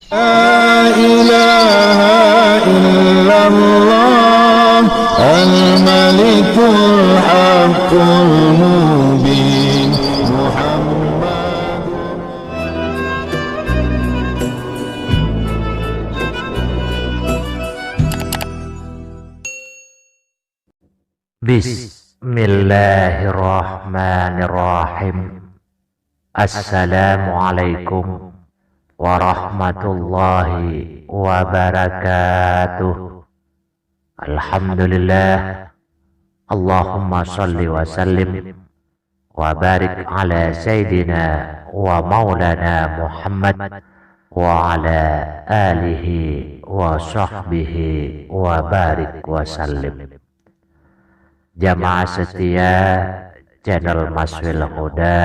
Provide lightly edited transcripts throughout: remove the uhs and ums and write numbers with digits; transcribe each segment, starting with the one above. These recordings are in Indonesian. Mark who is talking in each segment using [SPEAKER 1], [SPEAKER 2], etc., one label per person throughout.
[SPEAKER 1] La ilaha illallah al-malikul haqqul mubin Muhammad.
[SPEAKER 2] Bismillahirrahmanirrahim. Assalamualaikum warahmatullahi wabarakatuh. Alhamdulillah. Allahumma salli wa sallim wa barik ala sayyidina wa maulana Muhammad wa ala alihi wa sahbihi wa barik wa sallim. Jamaah setia channel Maswil Huda,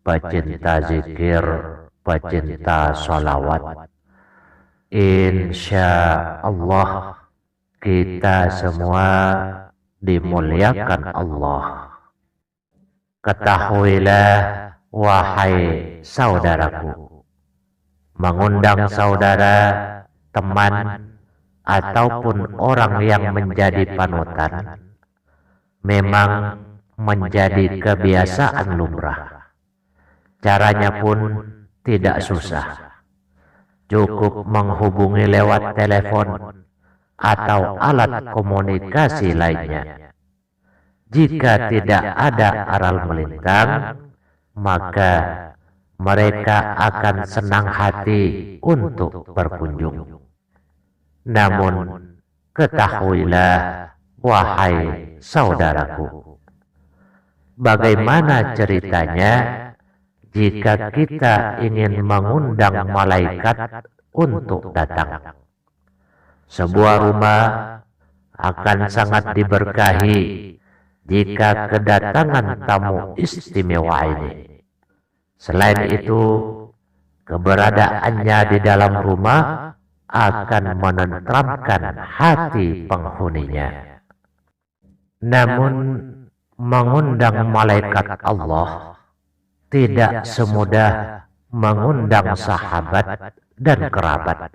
[SPEAKER 2] pecinta zikir, pecinta sholawat, insya Allah kita semua dimuliakan Allah. Ketahuilah wahai saudaraku, mengundang saudara, teman, ataupun orang yang menjadi panutan memang menjadi kebiasaan lumrah. Caranya pun tidak susah. Cukup menghubungi lewat telepon atau alat komunikasi lainnya. Jika tidak ada aral melintang, maka mereka akan senang hati untuk berkunjung. Namun ketahuilah wahai saudaraku, bagaimana ceritanya jika kita ingin mengundang malaikat untuk datang? Sebuah rumah akan sangat diberkahi jika kedatangan tamu istimewa ini. Selain itu, keberadaannya di dalam rumah akan menenteramkan hati penghuninya. Namun mengundang malaikat Allah tidak semudah mengundang sahabat dan kerabat.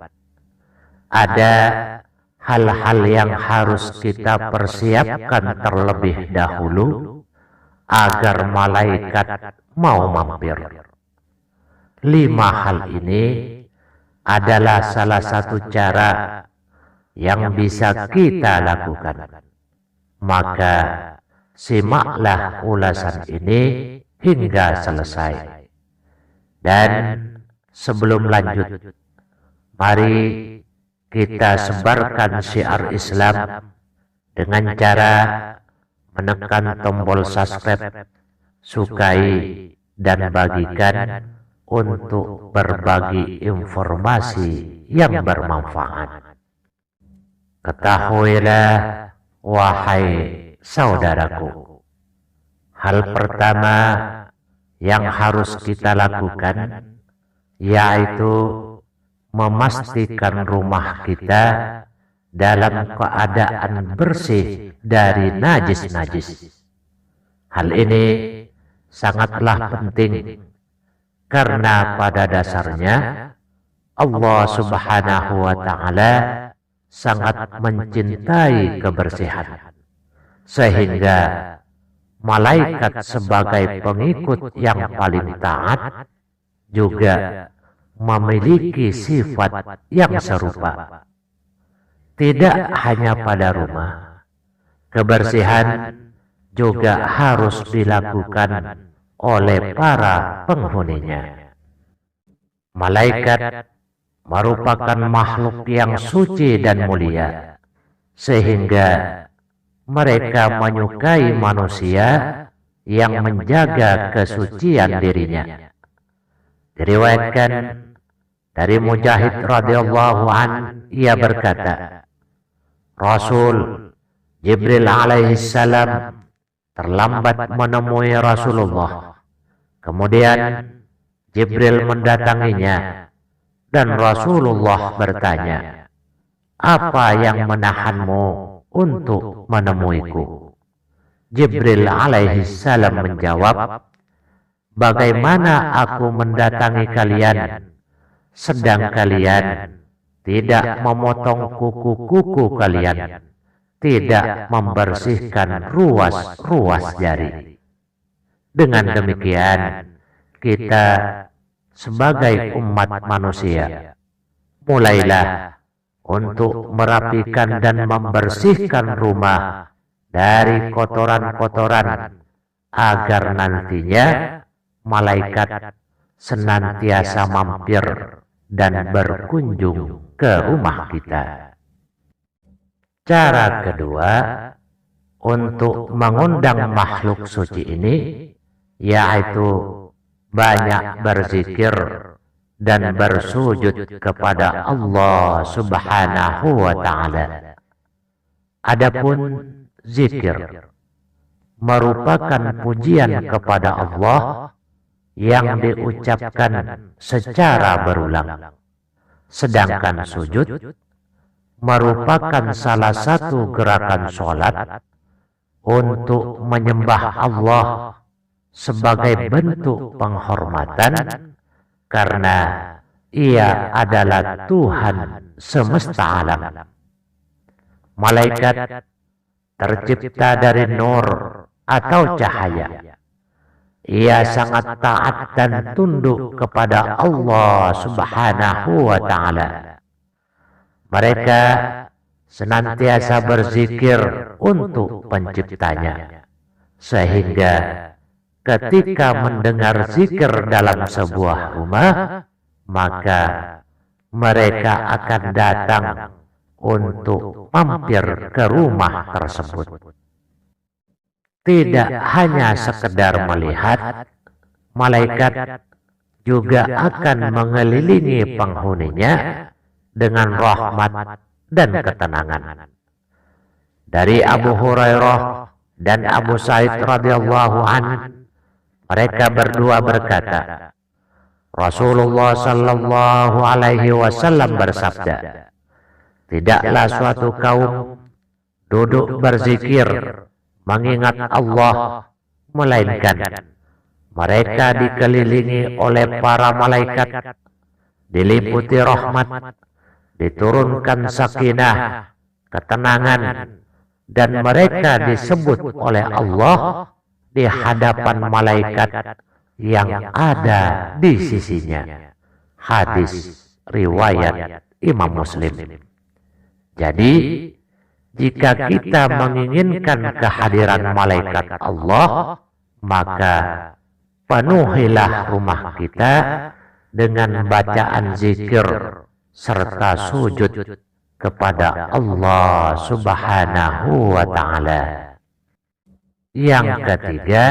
[SPEAKER 2] Ada hal-hal yang harus kita persiapkan terlebih dahulu agar malaikat mau mampir. 5 hal ini adalah salah satu cara yang bisa kita lakukan. Maka simaklah ulasan ini hingga selesai. Dan sebelum lanjut, mari kita sebarkan syiar Islam dengan cara menekan tombol subscribe, sukai, dan bagikan untuk berbagi informasi yang bermanfaat. Ketahuilah wahai saudaraku, hal pertama yang harus kita lakukan yaitu memastikan rumah kita dalam keadaan bersih dari najis-najis. Hal ini sangatlah penting karena pada dasarnya Allah Subhanahu wa Ta'ala sangat mencintai kebersihan, sehingga malaikat sebagai pengikut yang paling taat juga memiliki sifat yang serupa. Tidak hanya pada rumah, kebersihan juga harus dilakukan oleh para penghuninya. Malaikat merupakan makhluk yang suci dan mulia, sehingga mereka menyukai manusia yang menjaga kesucian dirinya. Diriwayatkan dari Mujahid radhiyallahu an, ia berkata, Rasul Jibril alaihissalam terlambat menemui Rasulullah. Kemudian Jibril mendatanginya dan Rasulullah bertanya, apa yang menahanmu untuk menemuiku? Jibril alaihissalam menjawab, bagaimana aku mendatangi kalian sedang kalian tidak memotong kuku-kuku kalian, tidak membersihkan ruas-ruas jari. Dengan demikian, kita sebagai umat manusia mulailah untuk merapikan dan membersihkan rumah dari kotoran-kotoran, agar nantinya malaikat senantiasa mampir dan berkunjung ke rumah kita. Cara kedua untuk mengundang makhluk suci ini yaitu banyak berzikir dan bersujud kepada Allah Subhanahu wa Ta'ala. Adapun zikir merupakan pujian kepada Allah yang diucapkan secara berulang, sedangkan sujud merupakan salah satu gerakan sholat untuk menyembah Allah sebagai bentuk penghormatan, karena Ia adalah Tuhan semesta alam. Malaikat tercipta dari nur atau cahaya. Ia sangat taat dan tunduk kepada Allah Subhanahu wa Ta'ala. Mereka senantiasa berzikir untuk penciptanya, sehingga ketika mendengar zikir dalam sebuah rumah, maka mereka akan datang untuk mampir ke rumah tersebut. Tidak hanya sekedar melihat, malaikat juga akan mengelilingi penghuninya dengan rahmat dan ketenangan. Dari Abu Hurairah dan Abu Sa'id radhiyallahu anhu, mereka berdua berkata, Rasulullah sallallahu alaihi wasallam bersabda, tidaklah suatu kaum duduk berzikir mengingat Allah, melainkan mereka dikelilingi oleh para malaikat, diliputi rahmat, diturunkan sakinah, ketenangan, dan mereka disebut oleh Allah di hadapan malaikat yang ada di sisinya. Hadis riwayat Imam Muslim. Jadi, jika kita menginginkan kehadiran malaikat Allah, maka penuhilah rumah kita dengan bacaan zikir serta sujud kepada Allah Subhanahu wa Ta'ala. Yang ketiga,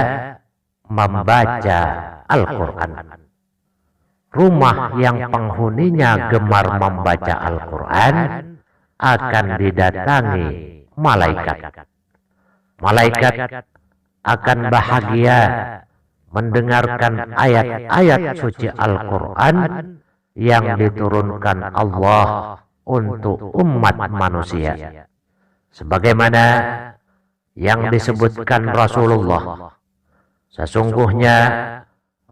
[SPEAKER 2] membaca Al-Quran. Rumah yang penghuninya gemar membaca Al-Quran akan didatangi malaikat. Malaikat akan bahagia mendengarkan ayat-ayat suci Al-Quran yang diturunkan Allah untuk umat manusia. Sebagaimana yang disebutkan Rasulullah, sesungguhnya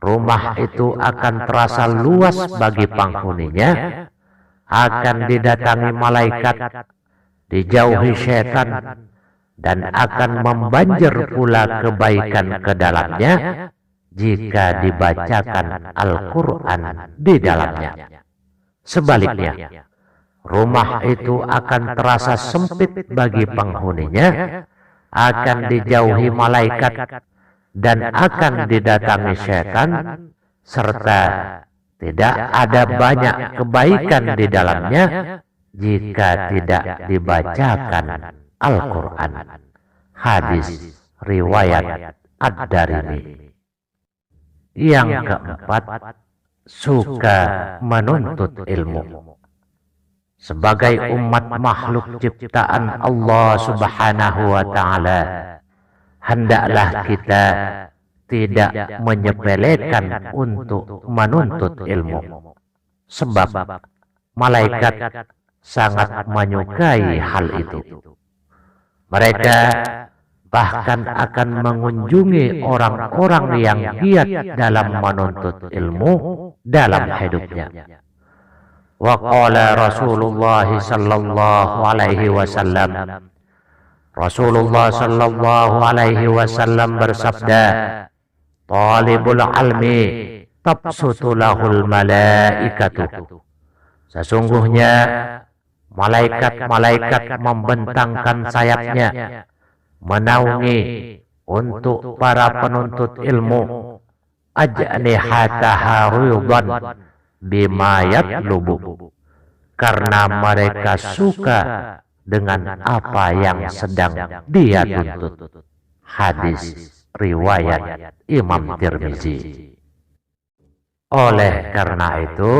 [SPEAKER 2] rumah itu akan terasa luas bagi penghuninya, akan didatangi malaikat, dijauhi syaitan, dan akan membanjir pula kebaikan ke dalamnya jika dibacakan Al-Quran di dalamnya. Sebaliknya, rumah itu akan terasa sempit bagi penghuninya, akan dijauhi malaikat, dan akan didatangi syaitan, serta tidak ada banyak kebaikan di dalamnya jika tidak dibacakan Al-Quran. Hadis riwayat Ad-Darimi. Yang keempat, suka menuntut ilmu. Sebagai umat makhluk ciptaan Allah Subhanahu wa Ta'ala, hendaklah kita tidak menyepelekan untuk menuntut ilmu, sebab malaikat sangat menyukai hal itu. Mereka bahkan akan mengunjungi orang-orang yang giat dalam menuntut ilmu dalam hidupnya. Wa qala Rasulullah sallallahu alaihi wasallam, Rasulullah sallallahu alaihi wasallam bersabda, talibul ilmi tabsutu lahul malaikatu. Sesungguhnya malaikat-malaikat membentangkan sayapnya menaungi untuk para penuntut ilmu, ajnihataha ridwan bima yatlubu, karena mereka suka dengan apa yang sedang dia tuntut. Hadis riwayat Imam Tirmizi. Oleh karena itu,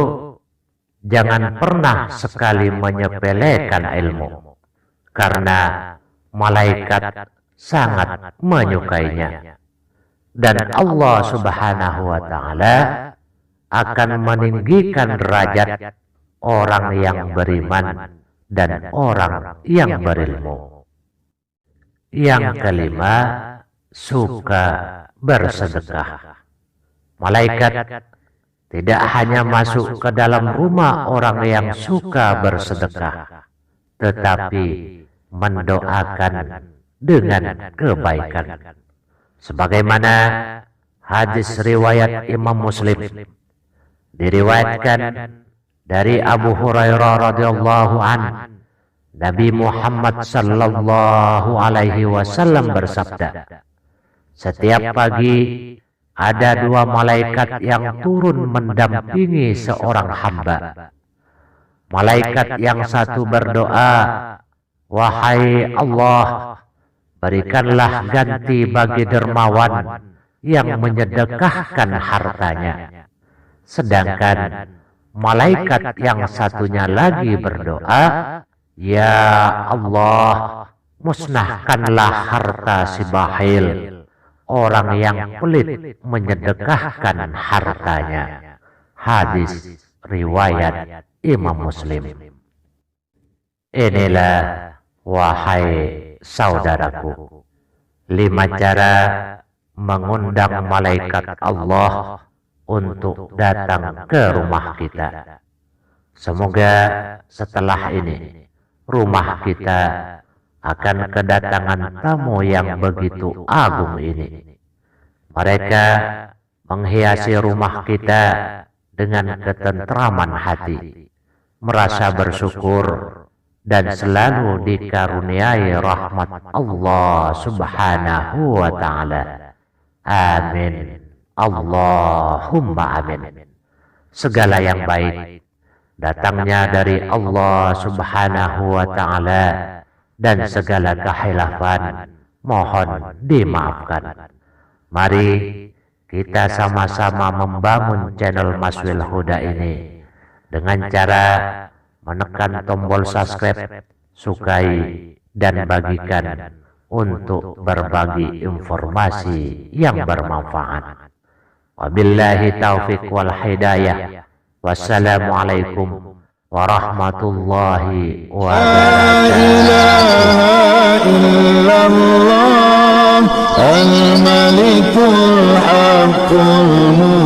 [SPEAKER 2] jangan pernah sekali menyepelekan ilmu, karena malaikat sangat menyukainya. Dan Allah Subhanahu wa Ta'ala akan meninggikan derajat orang yang beriman dan orang yang berilmu. Yang kelima, suka bersedekah. Malaikat tidak hanya masuk ke dalam rumah orang yang suka bersedekah, tetapi mendoakan dengan kebaikan. Sebagaimana hadis riwayat Imam Muslim, diriwayatkan dari Abu Hurairah radhiyallahu an, Nabi Muhammad sallallahu alaihi wasallam bersabda, setiap pagi ada dua malaikat yang turun mendampingi seorang hamba. Malaikat yang satu berdoa, wahai Allah, berikanlah ganti bagi dermawan yang menyedekahkan hartanya. Sedangkan malaikat yang satunya lagi berdoa, ya Allah, musnahkanlah harta si bakhil, orang yang pelit menyedekahkan hartanya. Hadis riwayat Imam Muslim. Inilah, wahai saudaraku, 5 cara mengundang malaikat Allah untuk datang ke rumah kita. Semoga setelah ini rumah kita akan kedatangan tamu yang begitu agung ini. Mereka menghiasi rumah kita dengan ketentraman hati, merasa bersyukur dan selalu dikaruniai rahmat Allah Subhanahu wa Ta'ala. Amin. Allahumma amin. Segala yang baik datangnya dari Allah Subhanahu wa Ta'ala, dan segala kehilafan mohon dimaafkan. Mari kita sama-sama membangun channel Maswil Huda ini dengan cara menekan tombol subscribe, sukai, dan bagikan untuk berbagi informasi yang bermanfaat. Wabillahi taufiq wal hidayah. Wassalamualaikum warahmatullahi wabarakatuh.
[SPEAKER 1] Al-Malikul Haqqul